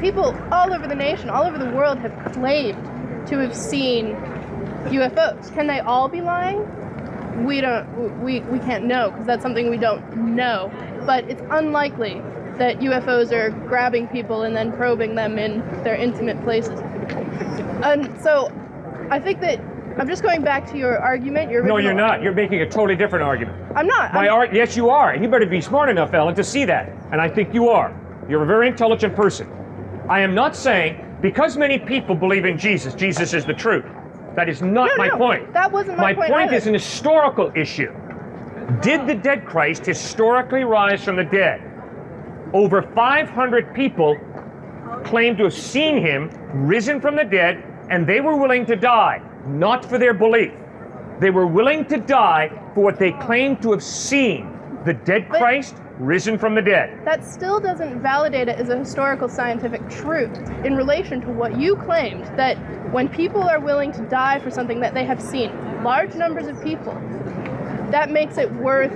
people all over the nation, all over the world have claimed to have seen UFOs. Can they all be lying? We can't know, because that's something we don't know. But it's unlikely that UFOs are grabbing people and then probing them in their intimate places. And so I think that I'm just going back to your argument. No, you're not. You're making a totally different argument. I'm not. Yes, you are. And you better be smart enough, Ellen, to see that. And I think you are. You're a very intelligent person. I am not saying because many people believe in Jesus, Jesus is the truth. That is not my point. That wasn't my point. My point either. is an historical issue. Did the dead Christ historically rise from the dead? Over 500 people claimed to have seen him risen from the dead, and they were willing to die, not for their belief. They were willing to die for what they claimed to have seen, the dead Christ risen from the dead. That still doesn't validate it as a historical scientific truth in relation to what you claimed, that when people are willing to die for something that they have seen, large numbers of people, that makes it worth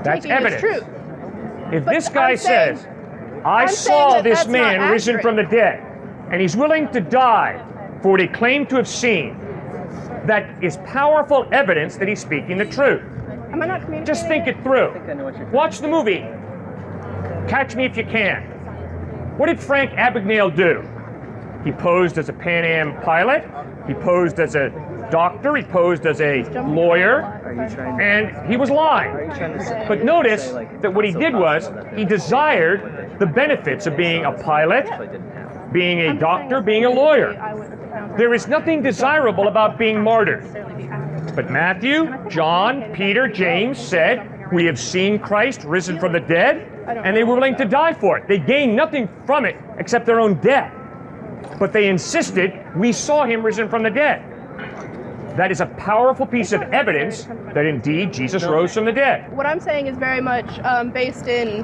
taking as truth. If this guy says, I saw this man risen from the dead, and he's willing to die for what he claimed to have seen, that is powerful evidence that he's speaking the truth. Am I not communicating? Just think it through. Watch the movie. Catch Me If You Can. What did Frank Abagnale do? He posed as a Pan Am pilot. He posed as a doctor. He posed as a lawyer. And he was lying. But notice that what he did was he desired the benefits of being a pilot, being a doctor, being a lawyer. There is nothing desirable about being martyred. But Matthew, John, Peter, James said, we have seen Christ risen from the dead, and they were willing to die for it. They gained nothing from it except their own death. But they insisted, we saw him risen from the dead. That is a powerful piece of evidence that indeed Jesus rose from the dead. What I'm saying is very much based in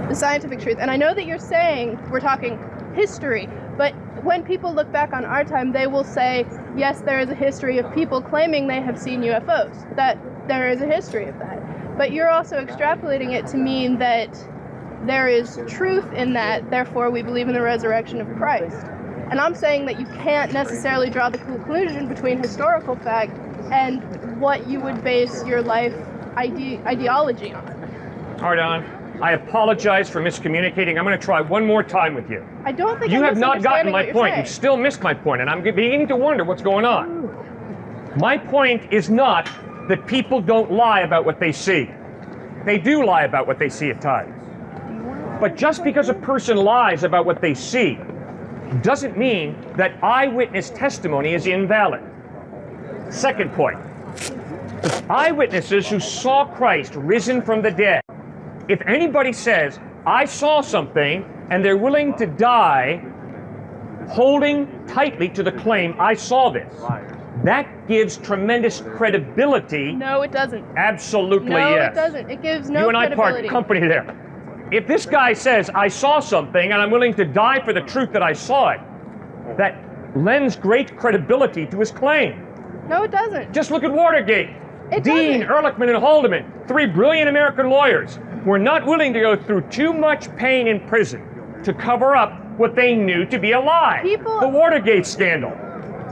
the scientific truth. And I know that you're saying we're talking history, but when people look back on our time, they will say, yes, there is a history of people claiming they have seen UFOs, that there is a history of that. But you're also extrapolating it to mean that there is truth in that, therefore we believe in the resurrection of Christ. And I'm saying that you can't necessarily draw the conclusion between historical fact and what you would base your life ideology on. All right, Don. I apologize for miscommunicating. I'm going to try one more time with you. I don't think you have not gotten my point. Saying. You've still missed my point, and I'm beginning to wonder what's going on. My point is not that people don't lie about what they see. They do lie about what they see at times. But just because a person lies about what they see doesn't mean that eyewitness testimony is invalid. Second point. Eyewitnesses who saw Christ risen from the dead, if anybody says, I saw something, and they're willing to die holding tightly to the claim, I saw this, that gives tremendous credibility. No, it doesn't. Absolutely, no, yes. No, it doesn't. It gives no credibility. You and I part company there. If this guy says, I saw something, and I'm willing to die for the truth that I saw it, that lends great credibility to his claim. No, it doesn't. Just look at Watergate. Dean, Ehrlichman, and Haldeman, three brilliant American lawyers, were not willing to go through too much pain in prison to cover up what they knew to be a lie. The Watergate scandal.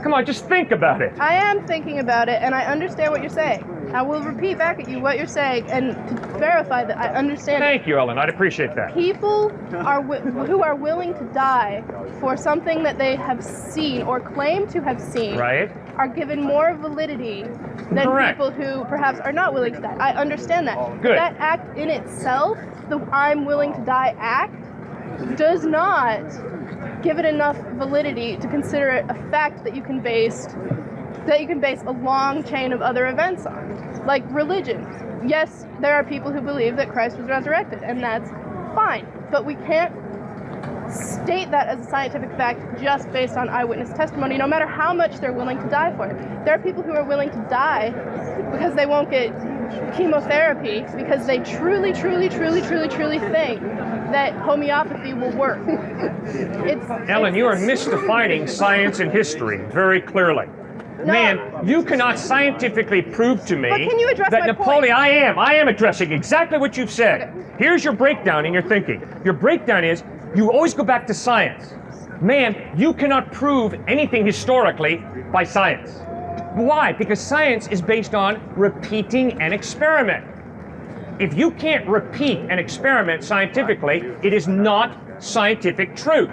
Come on, just think about it. I am thinking about it, and I understand what you're saying. I will repeat back at you what you're saying, and to verify that I understand. Thank you, Ellen. I'd appreciate that. People who are willing to die for something that they have seen or claim to have seen are given more validity than people who perhaps are not willing to die. I understand that. Good. That act in itself, the I'm willing to die act, does not give it enough validity to consider it a fact that you can base a long chain of other events on. Like religion. Yes, there are people who believe that Christ was resurrected, and that's fine. But we can't state that as a scientific fact just based on eyewitness testimony, no matter how much they're willing to die for it. There are people who are willing to die because they won't get chemotherapy, because they truly think that homeopathy will work. Ellen, you are misdefining science and history very clearly. No. Man, you cannot scientifically prove to me that Napoleon... I am addressing exactly what you've said. Okay. Here's your breakdown in your thinking. Your breakdown is You always go back to science. Man, you cannot prove anything historically by science. Why? Because science is based on repeating an experiment. If you can't repeat an experiment scientifically, it is not scientific truth.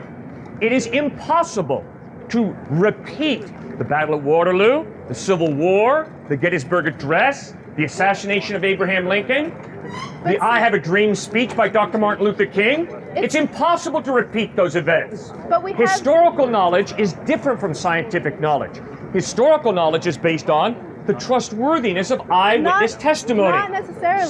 It is impossible to repeat the Battle of Waterloo, the Civil War, the Gettysburg Address, the assassination of Abraham Lincoln, the I Have a Dream speech by Dr. Martin Luther King. It's impossible to repeat those events. But Historical knowledge is different from scientific knowledge. Historical knowledge is based on the trustworthiness of eyewitness testimony. Not necessarily.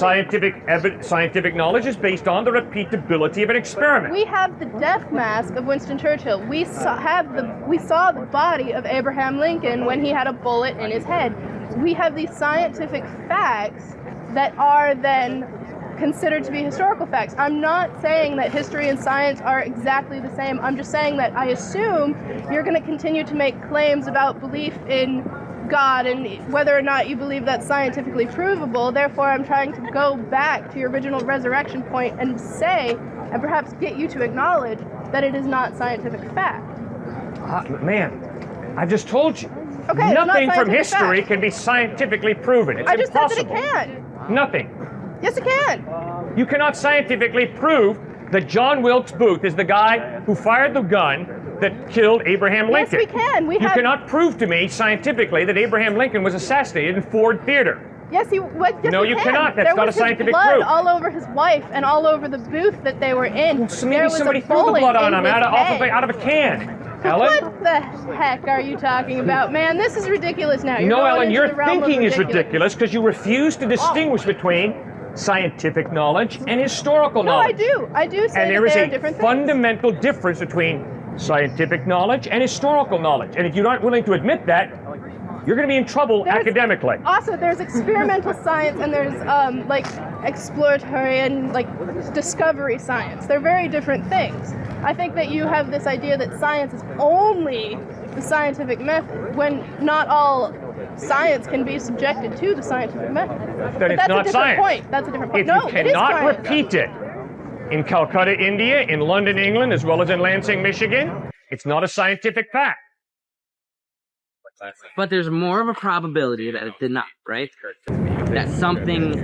Scientific knowledge is based on the repeatability of an experiment. We have the death mask of Winston Churchill. We saw the body of Abraham Lincoln when he had a bullet in his head. We have these scientific facts that are then considered to be historical facts. I'm not saying that history and science are exactly the same. I'm just saying that I assume you're going to continue to make claims about belief in God and whether or not you believe that's scientifically provable. Therefore, I'm trying to go back to your original resurrection point and say, and perhaps get you to acknowledge that it is not scientific fact. Man, I just told you. Okay, nothing from history can be scientifically proven. It's I just impossible. said that it can. Nothing. Yes, it can. You cannot scientifically prove that John Wilkes Booth is the guy who fired the gun that killed Abraham Lincoln. Yes, we can. You cannot prove to me scientifically that Abraham Lincoln was assassinated in Ford Theater. Yes, yes, no, you cannot. That's not a scientific proof. There was proof. blood all over his wife and all over the booth that they were in. Well, so maybe somebody threw the blood on him out of a can. Ellen? What the heck are you talking about, man? This is ridiculous now. No, Ellen, your thinking is ridiculous because you refuse to distinguish between scientific knowledge and historical knowledge. No, I do say and there is a fundamental difference between scientific knowledge and historical knowledge. And if you aren't willing to admit that, you're going to be in trouble academically. Also, there's experimental science and there's like exploratory and like discovery science. They're very different things. I think that you have this idea that science is only the scientific method when not all science can be subjected to the scientific method. Then it's not science. Point. That's a different point. If you cannot repeat it in Calcutta, India, in London, England, as well as in Lansing, Michigan, it's not a scientific fact. But there's more of a probability that it did not, right? That something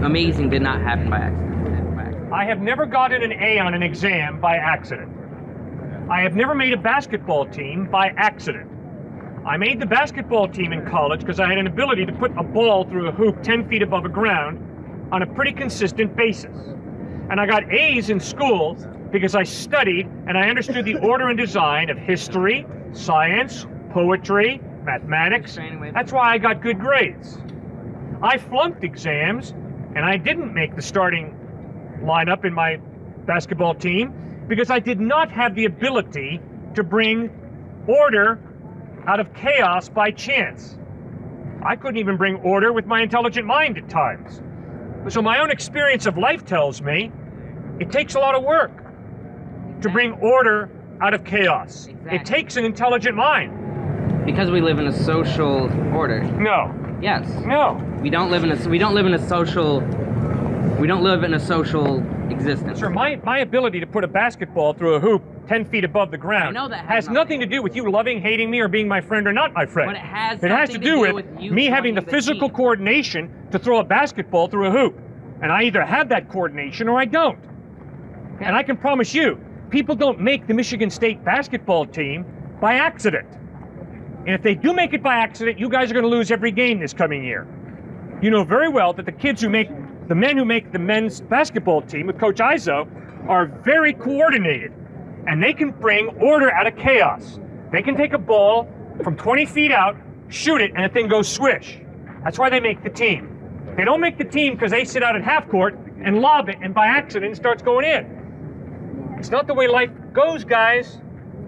amazing did not happen by accident. I have never gotten an A on an exam by accident. I have never made a basketball team by accident. I made the basketball team in college because I had an ability to put a ball through a hoop 10 feet above the ground on a pretty consistent basis. And I got A's in school because I studied and I understood the order and design of history, science, poetry, mathematics. That's why I got good grades. I flunked exams and I didn't make the starting lineup in my basketball team because I did not have the ability to bring order out of chaos by chance. I couldn't even bring order with my intelligent mind at times. So my own experience of life tells me it takes a lot of work to bring order out of chaos. It takes an intelligent mind. Because we live in a social order. No. Yes. No. We don't live in a social existence. Sir, my ability to put a basketball through a hoop 10 feet above the ground has nothing to do with you loving, hating me, or being my friend or not my friend. But it has to do with me having the physical coordination to throw a basketball through a hoop. And I either have that coordination or I don't. Okay. And I can promise you, people don't make the Michigan State basketball team by accident. And if they do make it by accident, you guys are going to lose every game this coming year. You know very well that the men who make the men's basketball team with Coach Izzo are very coordinated. And they can bring order out of chaos. They can take a ball from 20 feet out, shoot it, and the thing goes swish. That's why they make the team. They don't make the team because they sit out at half court and lob it, and by accident it starts going in. It's not the way life goes, guys.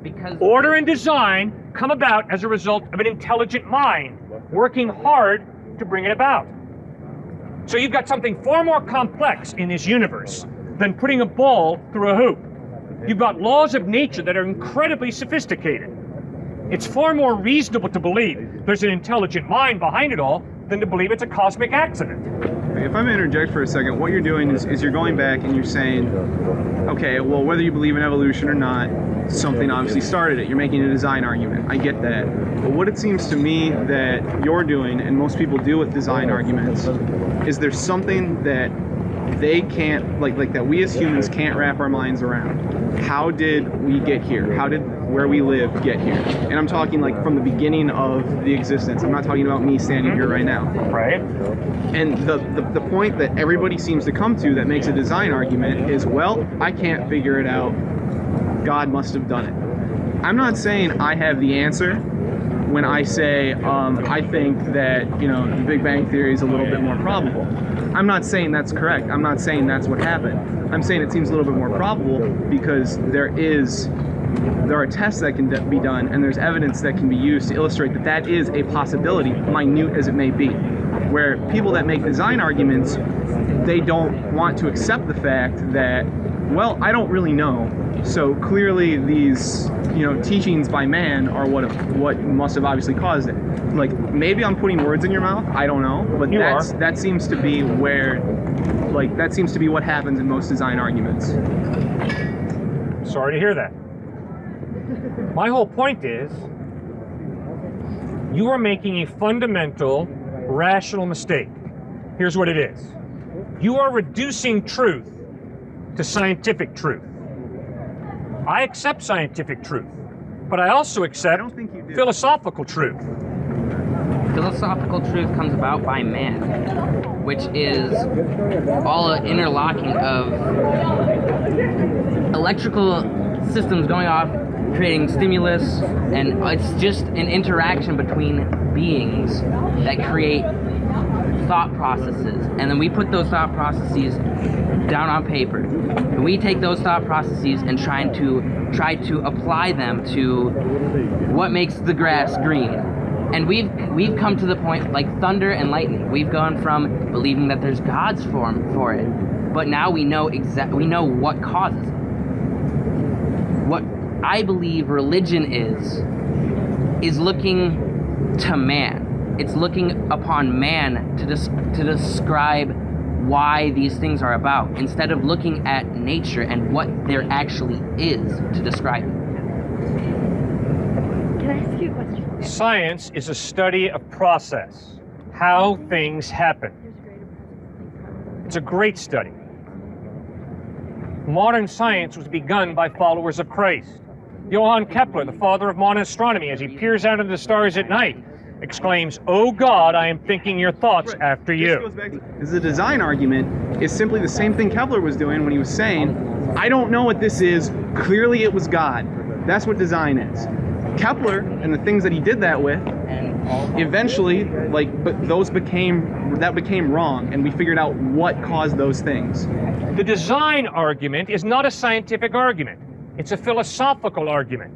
Because order and design come about as a result of an intelligent mind working hard to bring it about. So you've got something far more complex in this universe than putting a ball through a hoop. You've got laws of nature that are incredibly sophisticated. It's far more reasonable to believe there's an intelligent mind behind it all than to believe it's a cosmic accident. If I'm going to interject for a second, what you're doing is you're going back and you're saying, okay, well, whether you believe in evolution or not, something obviously started it. You're making a design argument. I get that. But what it seems to me that you're doing, and most people do with design arguments, is there's something that they can't, like that we as humans can't wrap our minds around. How did we get here? How did where we live get here? And I'm talking like from the beginning of the existence. I'm not talking about me standing here right now. Right. And the point that everybody seems to come to that makes a design argument is, well, I can't figure it out. God must have done it. I'm not saying I have the answer when I say I think that, the Big Bang Theory is a little bit more probable. I'm not saying that's correct. I'm not saying that's what happened. I'm saying it seems a little bit more probable because there are tests that can be done and there's evidence that can be used to illustrate that that is a possibility, minute as it may be. Where people that make design arguments, they don't want to accept the fact that, well, I don't really know. So clearly these, teachings by man are what must have obviously caused it. Like, maybe I'm putting words in your mouth, I don't know, but that seems to be what happens in most design arguments. Sorry to hear that. My whole point is, you are making a fundamental, rational mistake. Here's what it is. You are reducing truth to scientific truth. I accept scientific truth, but I also accept philosophical truth. Philosophical truth comes about by man, which is all an interlocking of electrical systems going off, creating stimulus, and it's just an interaction between beings that create thought processes, and then we put those thought processes down on paper, and we take those thought processes and try to apply them to what makes the grass green. And we've come to the point, like thunder and lightning, we've gone from believing that there's God's form for it, but now we know what causes it. What I believe religion is looking to man. It's looking upon man to describe why these things are about, instead of looking at nature and what there actually is to describe it. Can I ask you a question? Science is a study of process, how things happen. It's a great study. Modern science was begun by followers of Christ. Johann Kepler, the father of modern astronomy, as he peers out into the stars at night, exclaims, "Oh God, I am thinking your thoughts after you." The design argument is simply the same thing Kepler was doing when he was saying, I don't know what this is, clearly it was God. That's what design is. Kepler and the things that he did that with, eventually, that became wrong, and we figured out what caused those things. The design argument is not a scientific argument. It's a philosophical argument.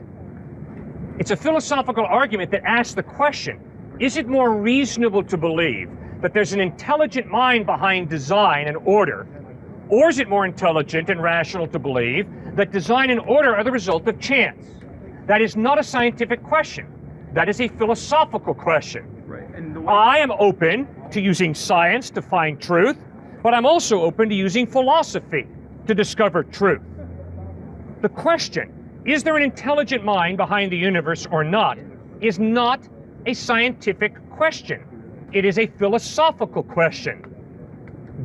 It's a philosophical argument that asks the question, is it more reasonable to believe that there's an intelligent mind behind design and order, or is it more intelligent and rational to believe that design and order are the result of chance? That is not a scientific question. That is a philosophical question. Right. I am open to using science to find truth, but I'm also open to using philosophy to discover truth. The question, is there an intelligent mind behind the universe or not, is not a scientific question. It is a philosophical question.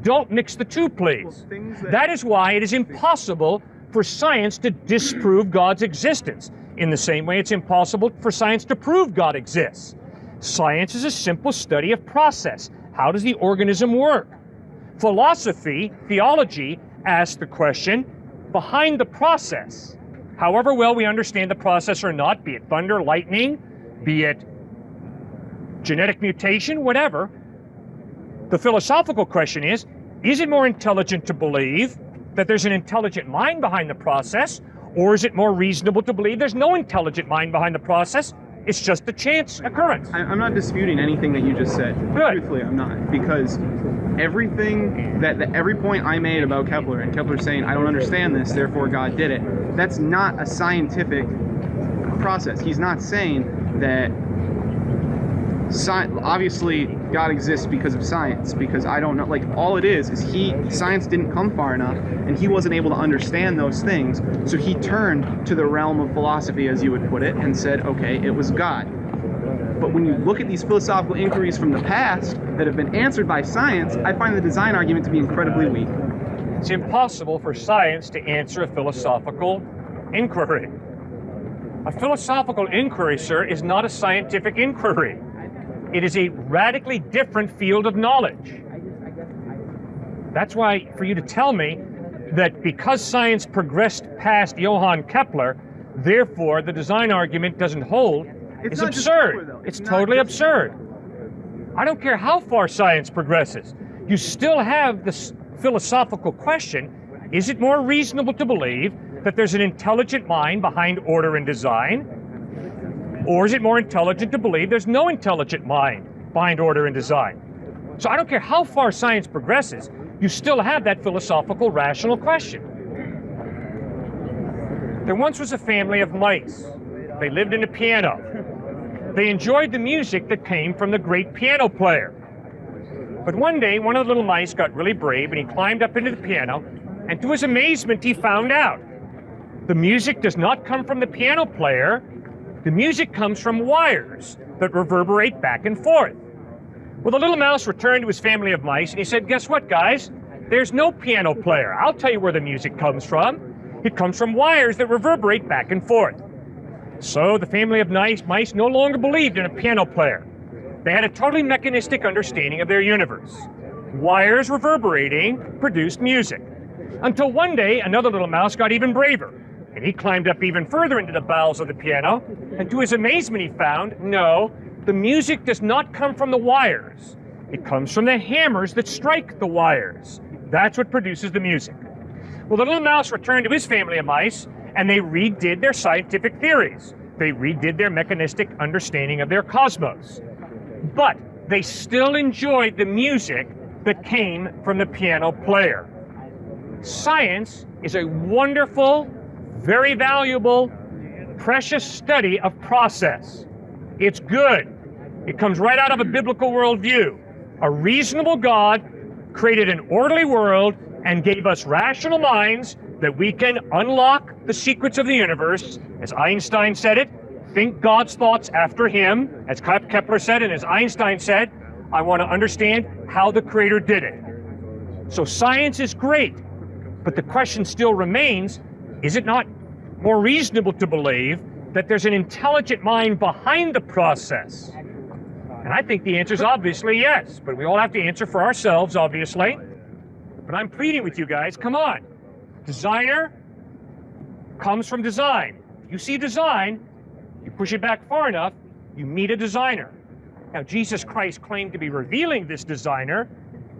Don't mix the two, please. That is why it is impossible for science to disprove God's existence. In the same way, it's impossible for science to prove God exists. Science is a simple study of process. How does the organism work? Philosophy, theology, asks the question, behind the process, however well we understand the process or not, be it thunder, lightning, be it genetic mutation, whatever, the philosophical question is it more intelligent to believe that there's an intelligent mind behind the process, or is it more reasonable to believe there's no intelligent mind behind the process? It's just a chance occurrence. I'm not disputing anything that you just said. Good. Truthfully, I'm not. Because everything every point I made about Kepler, and Kepler saying, I don't understand this, therefore God did it, that's not a scientific process. He's not saying that obviously God exists because of science, because I don't know, like, all it is science didn't come far enough, and he wasn't able to understand those things, so he turned to the realm of philosophy, as you would put it, and said, okay, it was God. But when you look at these philosophical inquiries from the past that have been answered by science, I find the design argument to be incredibly weak. It's impossible for science to answer a philosophical inquiry. A philosophical inquiry, sir, is not a scientific inquiry. It is a radically different field of knowledge. That's why, for you to tell me that because science progressed past Johann Kepler, therefore the design argument doesn't hold, is absurd. Kepler, it's totally absurd. I don't care how far science progresses. You still have this philosophical question: is it more reasonable to believe that there's an intelligent mind behind order and design? Or is it more intelligent to believe there's no intelligent mind behind order and design? So I don't care how far science progresses, you still have that philosophical, rational question. There once was a family of mice. They lived in a piano. They enjoyed the music that came from the great piano player. But one day, one of the little mice got really brave and he climbed up into the piano, and to his amazement, he found out the music does not come from the piano player. The music comes from wires that reverberate back and forth. Well, the little mouse returned to his family of mice and he said, guess what, guys? There's no piano player. I'll tell you where the music comes from. It comes from wires that reverberate back and forth. So the family of mice no longer believed in a piano player. They had a totally mechanistic understanding of their universe. Wires reverberating produced music. Until one day, another little mouse got even braver. And he climbed up even further into the bowels of the piano, and to his amazement he found, no, the music does not come from the wires. It comes from the hammers that strike the wires. That's what produces the music. Well, the little mouse returned to his family of mice, and they redid their scientific theories. They redid their mechanistic understanding of their cosmos. But they still enjoyed the music that came from the piano player. Science is a wonderful, very valuable, precious study of process. It's good. It comes right out of a biblical worldview. A reasonable God created an orderly world and gave us rational minds that we can unlock the secrets of the universe. As Einstein said it, think God's thoughts after him. As Kepler said, and as Einstein said, I want to understand how the Creator did it. So science is great, but the question still remains, is it not more reasonable to believe that there's an intelligent mind behind the process? And I think the answer is obviously yes, but we all have to answer for ourselves, obviously. But I'm pleading with you guys, come on. Designer comes from design. You see design, you push it back far enough, you meet a designer. Now, Jesus Christ claimed to be revealing this designer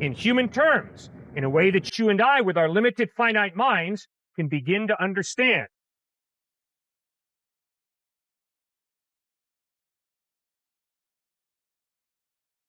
in human terms, in a way that you and I, with our limited finite minds, can begin to understand.